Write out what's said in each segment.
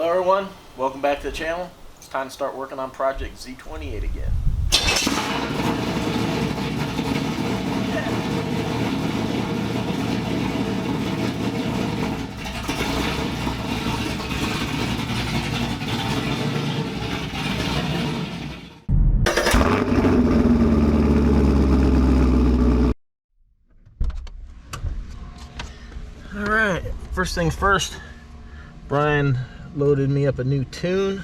Hello everyone, welcome back to the channel. It's time to start working on Project Z28 again. Alright, first things first, Brian loaded me up a new tune.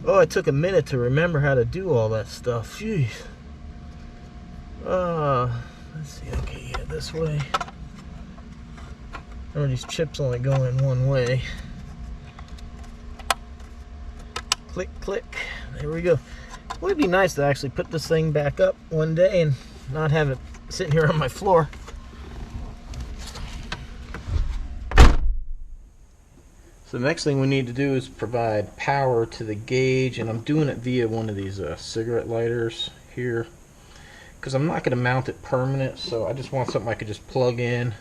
Oh, it took a minute to remember how to do all that stuff. Jeez. Let's see. Okay, yeah, this way. Oh, these chips only go in one way. Click, click. There we go. It would be nice to actually put this thing back up one day and not have it sitting here on my floor. So the next thing we need to do is provide power to the gauge, and I'm doing it via one of these cigarette lighters here because I'm not going to mount it permanent, so I just want something I could just plug in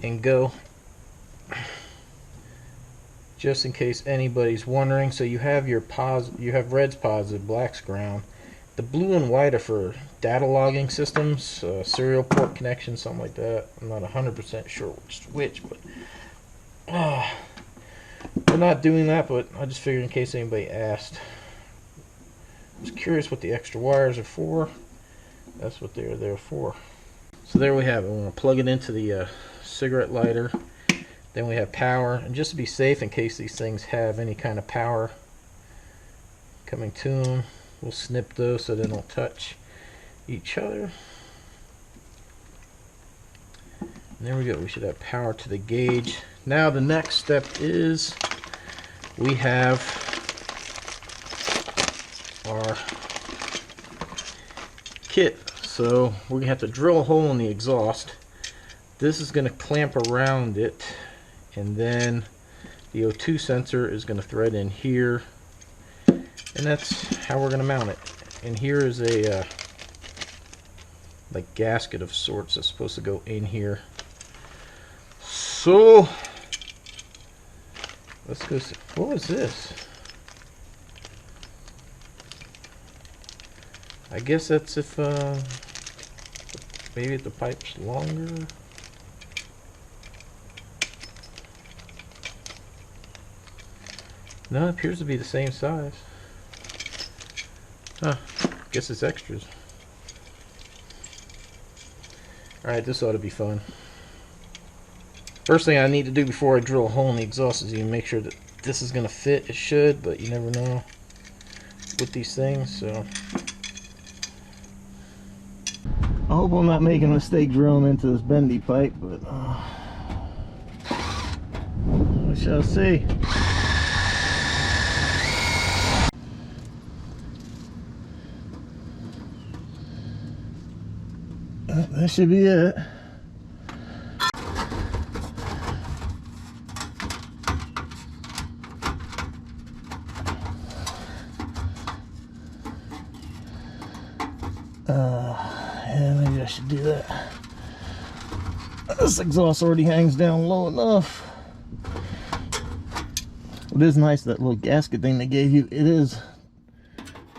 and go, just in case anybody's wondering. So you have your red's positive, black's ground. The blue and white are for data logging systems, serial port connection, something like that. I'm not 100% sure which, but we're not doing that, but I just figured in case anybody asked. I was curious what the extra wires are for. That's what they're there for. So there we have it. We're going to plug it into the cigarette lighter. Then we have power. And just to be safe, in case these things have any kind of power coming to them, we'll snip those so they don't touch each other. And there we go. We should have power to the gauge. Now the next step is we have our kit. So we're gonna have to drill a hole in the exhaust. This is gonna clamp around it, and then the O2 sensor is gonna thread in here, and that's how we're gonna mount it. And here is a like gasket of sorts that's supposed to go in here. So let's go see. What was this? I guess that's if maybe the pipe's longer. No, it appears to be the same size. Huh, guess it's extras. Alright, this ought to be fun. First thing I need to do before I drill a hole in the exhaust is even make sure that this is going to fit. It should, but you never know with these things. So I hope I'm not making a mistake drilling into this bendy pipe, but we shall see. That should be it. Yeah, maybe I should do that. This exhaust already hangs down low enough. It is nice, that little gasket thing they gave you. It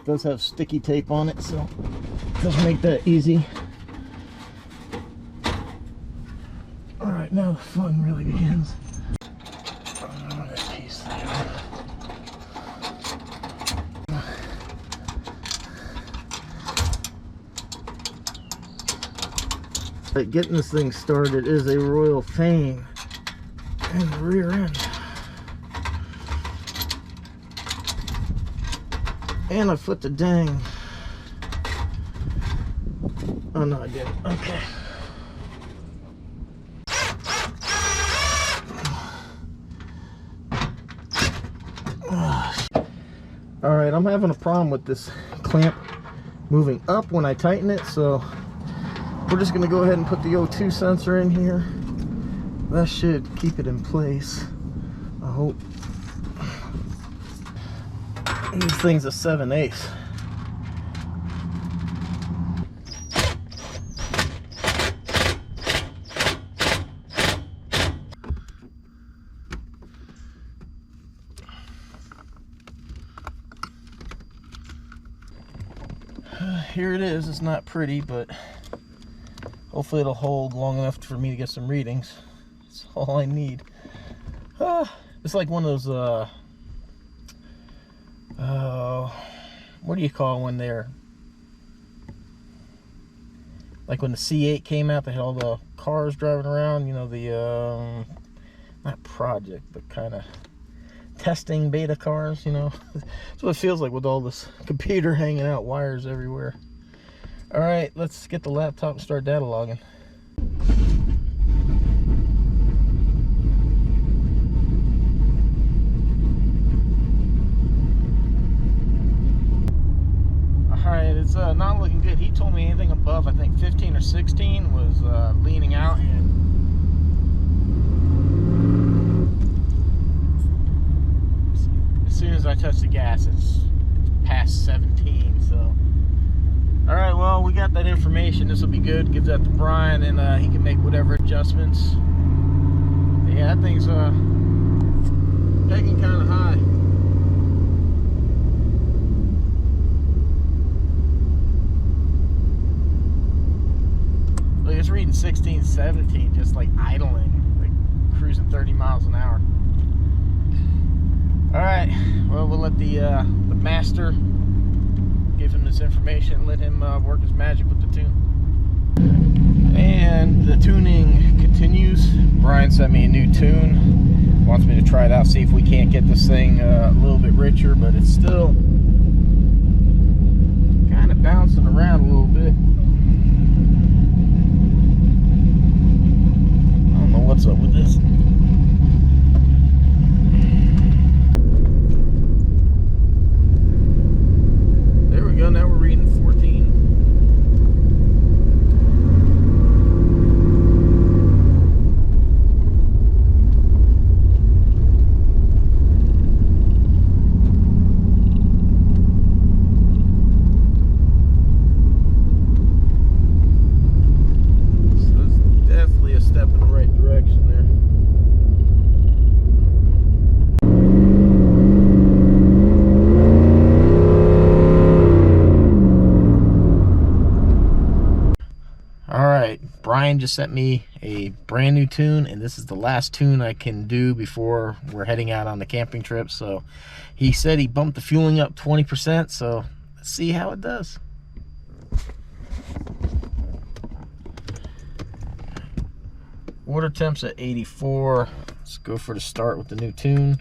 does have sticky tape on it, so it does make that easy. Alright, now the fun really begins. This piece there. Getting this thing started is a royal pain in the rear end. And I put the dang. Oh no, I didn't. Okay. Alright, I'm having a problem with this clamp moving up when I tighten it, so we're just going to go ahead and put the O2 sensor in here. That should keep it in place, I hope. This thing's a 7/8. here it is. It's not pretty, but hopefully it'll hold long enough for me to get some readings. That's all I need. It's like one of those, what do you call when they're, like when the C8 came out, they had all the cars driving around, you know, the, not project, but kind of testing beta cars, you know. That's what it feels like with all this computer hanging out, wires everywhere. All right, let's get the laptop and start data logging. Alright, it's not looking good. He told me anything above, I think 15 or 16 was leaning out, and as soon as I touch the gas, it's past 17. So, alright, well, we got that information. This will be good. Give that to Brian, and he can make whatever adjustments. But yeah, that thing's pegging kind of high. It's reading 16, 17, just like idling, like cruising 30 miles an hour. All right, well, we'll let the master give him this information, let him work his magic with the tune. And the tuning continues. Brian sent me a new tune, wants me to try it out, see if we can't get this thing a little bit richer, but it's still kind of bouncing around a little bit. What's up with this? There we go. Now we're reading 14. Brian just sent me a brand new tune, and this is the last tune I can do before we're heading out on the camping trip. So he said he bumped the fueling up 20%, so let's see how it does. Water temp's at 84. Let's go for the start with the new tune.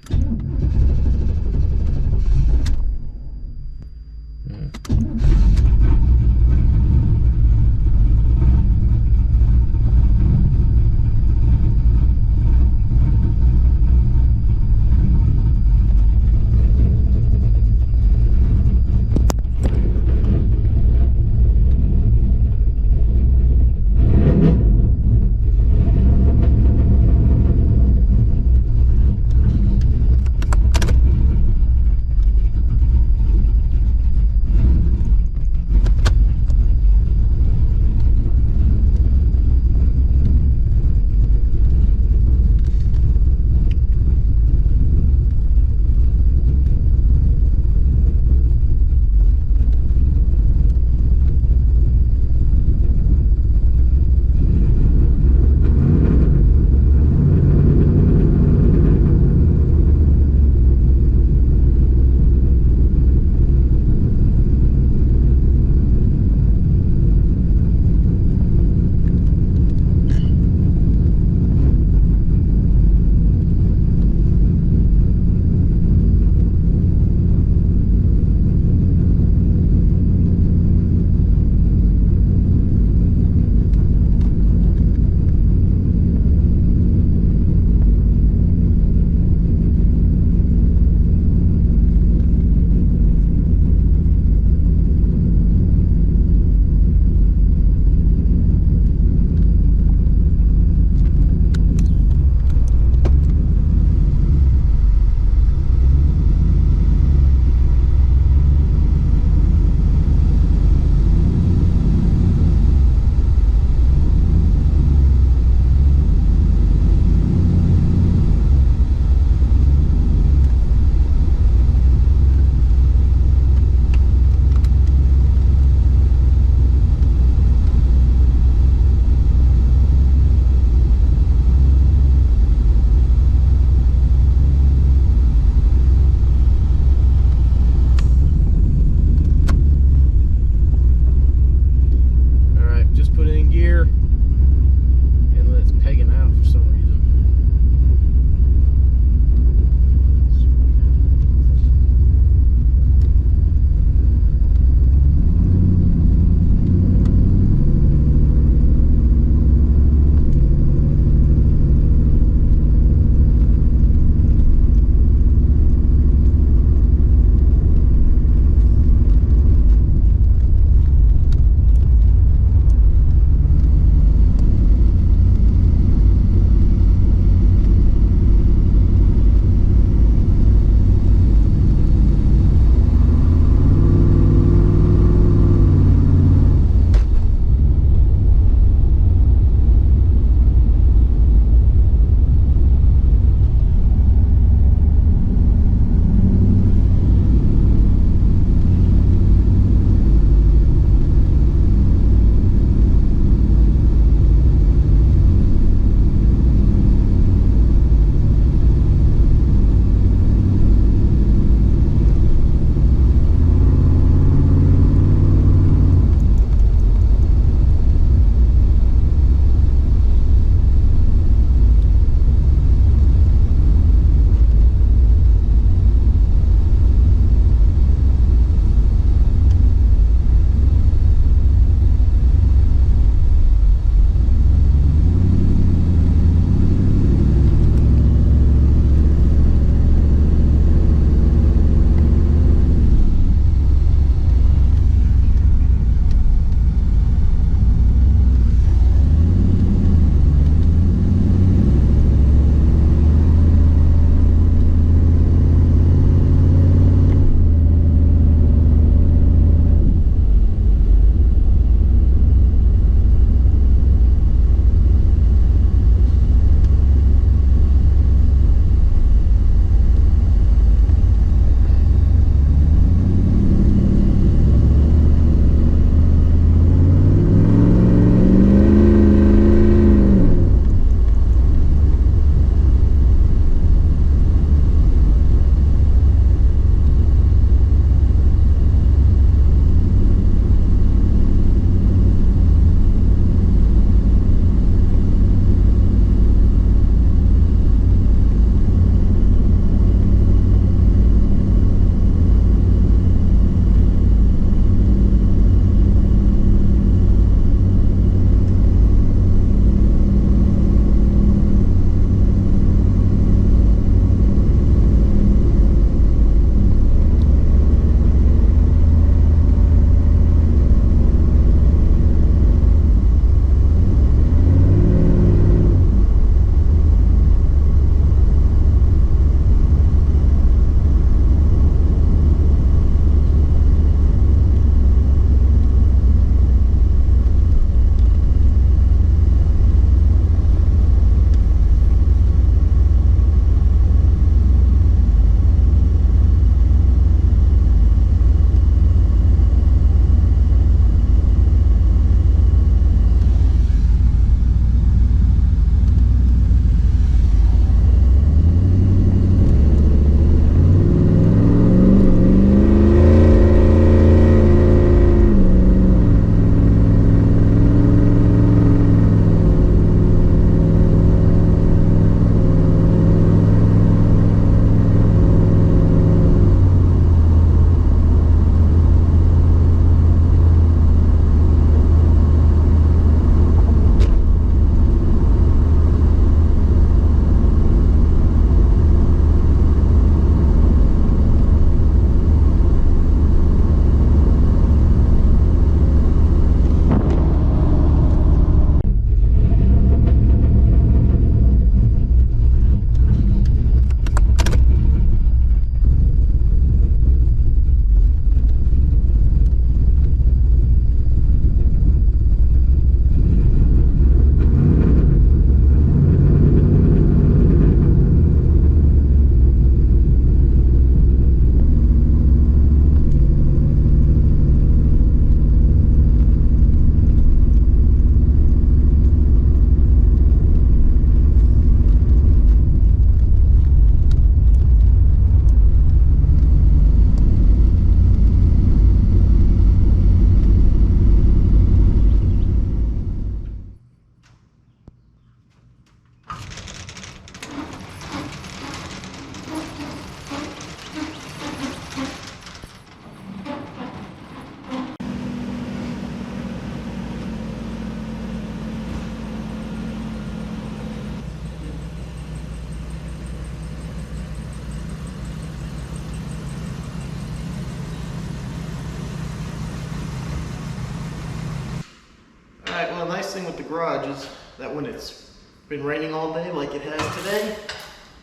thing with the garage is that when it's been raining all day like it has today,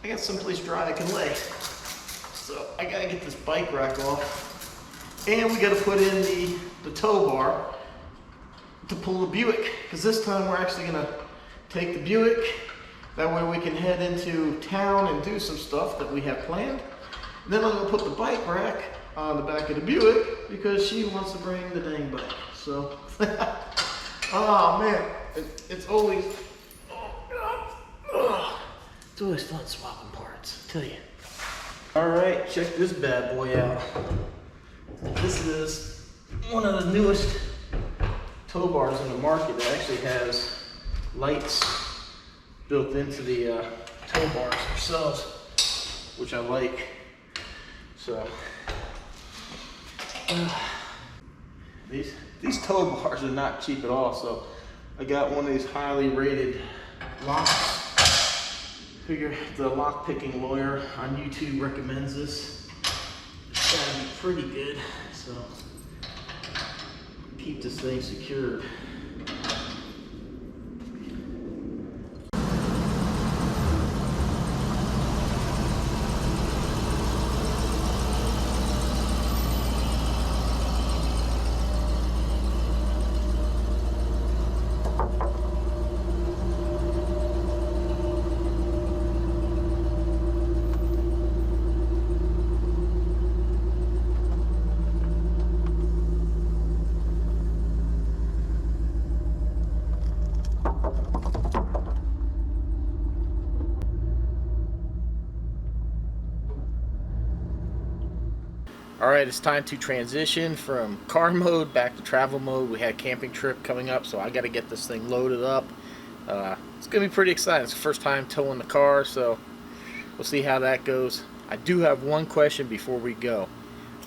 I got someplace dry I can lay. So I gotta get this bike rack off, and we gotta put in the tow bar to pull the Buick, because this time we're actually gonna take the Buick. That way we can head into town and do some stuff that we have planned. And then I'm gonna put the bike rack on the back of the Buick because she wants to bring the dang bike. So, oh man, it's always, it's always fun swapping parts, I tell you. All right, check this bad boy out. This is one of the newest tow bars in the market that actually has lights built into the tow bars themselves, which I like. So these tow bars are not cheap at all. So I got one of these highly rated locks. Figure the lock picking lawyer on YouTube recommends this. It's gotta be pretty good. So keep this thing secured. Alright, it's time to transition from car mode back to travel mode. We had a camping trip coming up, so I got to get this thing loaded up. It's going to be pretty exciting. It's the first time towing the car, so we'll see how that goes. I do have one question before we go.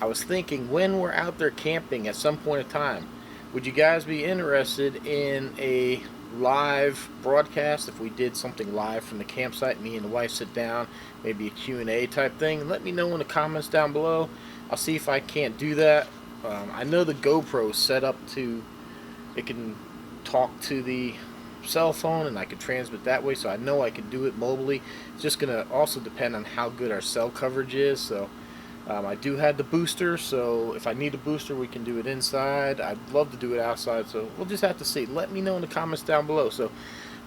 I was thinking, when we're out there camping at some point in time, would you guys be interested in a live broadcast? If we did something live from the campsite, me and the wife sit down, maybe a Q&A type thing, let me know in the comments down below. I'll see if I can't do that. I know the GoPro is set up to, it can talk to the cell phone and I can transmit that way, so I know I can do it mobilely. It's just going to also depend on how good our cell coverage is. So I do have the booster, so if I need a booster we can do it inside. I'd love to do it outside, so we'll just have to see. Let me know in the comments down below. So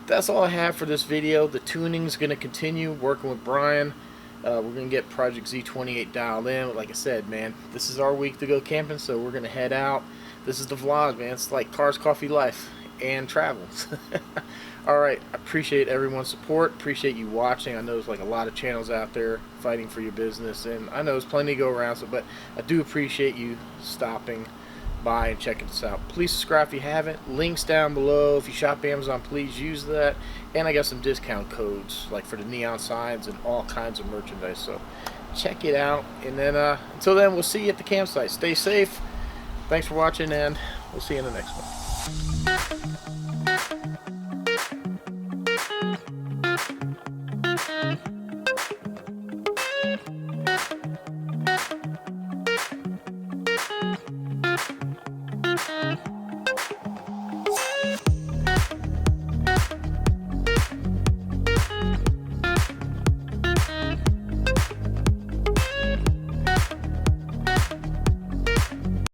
that's all I have for this video. The tuning is going to continue, working with Brian. We're going to get Project Z28 dialed in. Like I said, man, this is our week to go camping, so we're going to head out. This is the vlog, man. It's like cars, coffee, life, and travels. Alright, I appreciate everyone's support. Appreciate you watching. I know there's like a lot of channels out there fighting for your business, and I know there's plenty to go around, so, but I do appreciate you stopping by and checking us out. Please subscribe if you haven't. Links down below. If you shop Amazon, please use that. And I got some discount codes like for the neon signs and all kinds of merchandise, so check it out. And then until then, we'll see you at the campsite. Stay safe. Thanks for watching, and we'll see you in the next one.